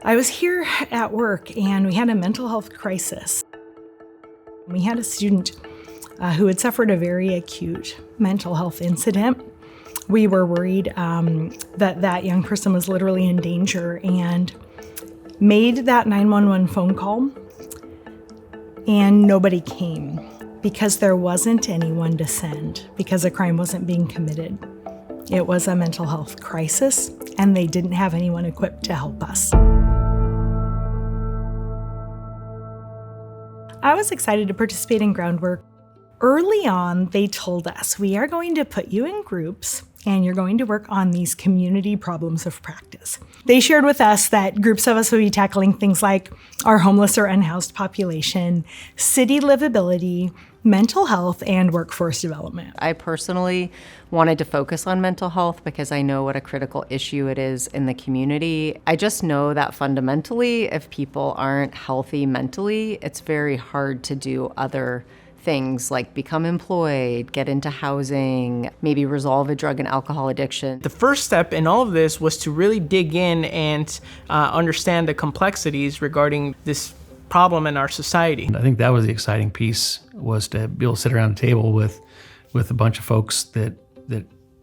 I was here at work and we had a mental health crisis. We had a student who had suffered a very acute mental health incident. We were worried that young person was literally in danger and made that 911 phone call, and nobody came because there wasn't anyone to send because a crime wasn't being committed. It was a mental health crisis, and they didn't have anyone equipped to help us. I was excited to participate in Groundwork. Early on, they told us, we are going to put you in groups and you're going to work on these community problems of practice. They shared with us that groups of us would be tackling things like our homeless or unhoused population, city livability, mental health, and workforce development. I personally wanted to focus on mental health because I know what a critical issue it is in the community. I just know that fundamentally, if people aren't healthy mentally, it's very hard to do other things like become employed, get into housing, maybe resolve a drug and alcohol addiction. The first step in all of this was to really dig in and understand the complexities regarding this problem in our society. I think that was the exciting piece, was to be able to sit around a table with a bunch of folks that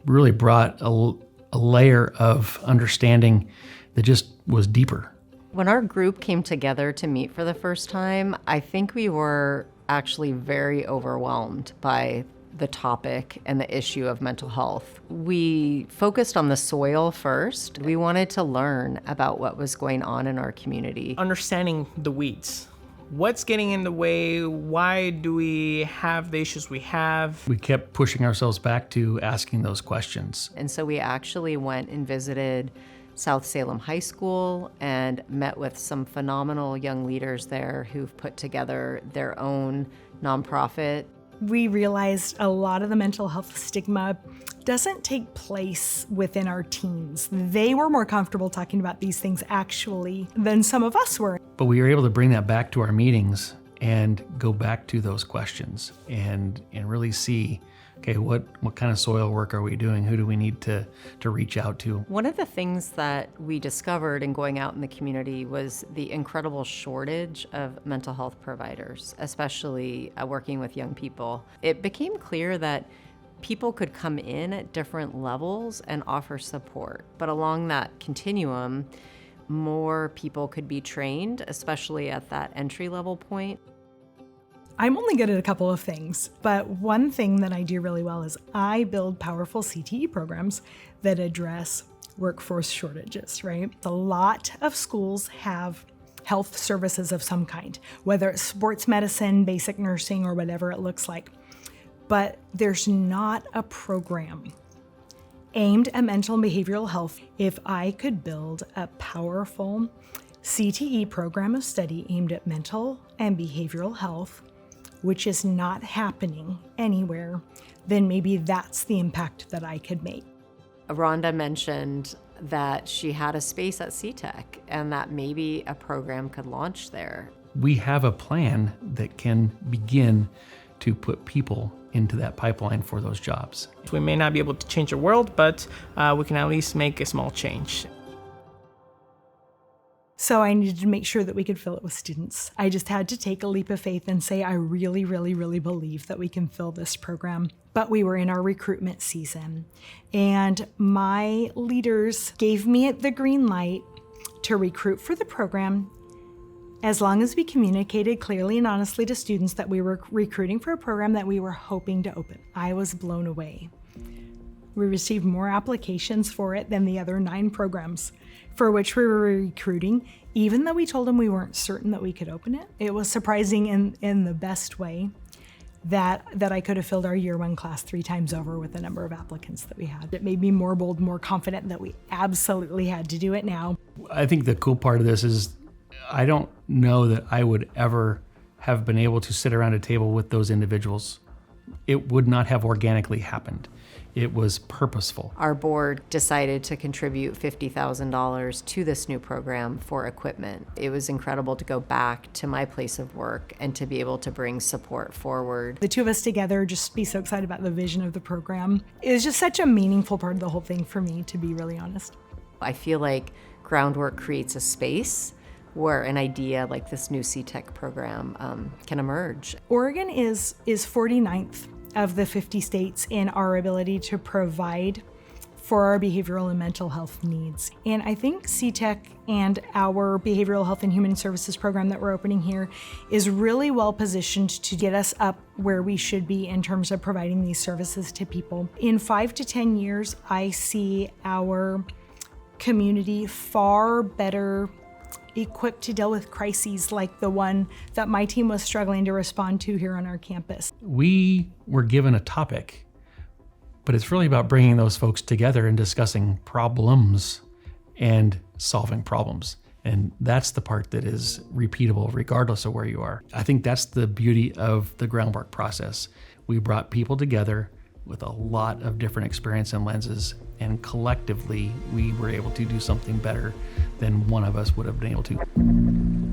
really brought a layer of understanding that just was deeper. When our group came together to meet for the first time, I think we were actually very overwhelmed by the topic and the issue of mental health. We focused on the soil first. We wanted to learn about what was going on in our community. Understanding the weeds. What's getting in the way? Why do we have the issues we have? We kept pushing ourselves back to asking those questions. And so we actually went and visited South Salem High School and met with some phenomenal young leaders there who've put together their own nonprofit. We realized a lot of the mental health stigma doesn't take place within our teens. They were more comfortable talking about these things actually than some of us were. But we were able to bring that back to our meetings and go back to those questions and really see, okay, what kind of soil work are we doing? Who do we need to reach out to? One of the things that we discovered in going out in the community was the incredible shortage of mental health providers, especially working with young people. It became clear that people could come in at different levels and offer support, but along that continuum, more people could be trained, especially at that entry-level point. I'm only good at a couple of things, but one thing that I do really well is I build powerful CTE programs that address workforce shortages, right? A lot of schools have health services of some kind, whether it's sports medicine, basic nursing, or whatever it looks like. But there's not a program aimed at mental and behavioral health. If I could build a powerful CTE program of study aimed at mental and behavioral health, which is not happening anywhere, then maybe that's the impact that I could make. Rhonda mentioned that she had a space at CTEC and that maybe a program could launch there. We have a plan that can begin to put people into that pipeline for those jobs. We may not be able to change the world, but we can at least make a small change. So I needed to make sure that we could fill it with students. I just had to take a leap of faith and say, I really, really, really believe that we can fill this program. But we were in our recruitment season, and my leaders gave me the green light to recruit for the program as long as we communicated clearly and honestly to students that we were recruiting for a program that we were hoping to open. I was blown away. We received more applications for it than the other 9 programs for which we were recruiting, even though we told them we weren't certain that we could open it. It was surprising in the best way that I could have filled our year 1 class 3 times over with the number of applicants that we had. It made me more bold, more confident that we absolutely had to do it now. I think the cool part of this is I don't know that I would ever have been able to sit around a table with those individuals. It would not have organically happened. It was purposeful. Our board decided to contribute $50,000 to this new program for equipment. It was incredible to go back to my place of work and to be able to bring support forward. The two of us together just be so excited about the vision of the program. It was just such a meaningful part of the whole thing for me, to be really honest. I feel like Groundwork creates a space where an idea like this new CTEC program can emerge. Oregon is 49th of the 50 states in our ability to provide for our behavioral and mental health needs. And I think CTEC and our behavioral health and human services program that we're opening here is really well positioned to get us up where we should be in terms of providing these services to people. In 5 to 10 years, I see our community far better equipped to deal with crises like the one that my team was struggling to respond to here on our campus. We were given a topic, but it's really about bringing those folks together and discussing problems and solving problems. And that's the part that is repeatable regardless of where you are. I think that's the beauty of the Groundwork process. We brought people together with a lot of different experience and lenses, and collectively we were able to do something better than one of us would have been able to.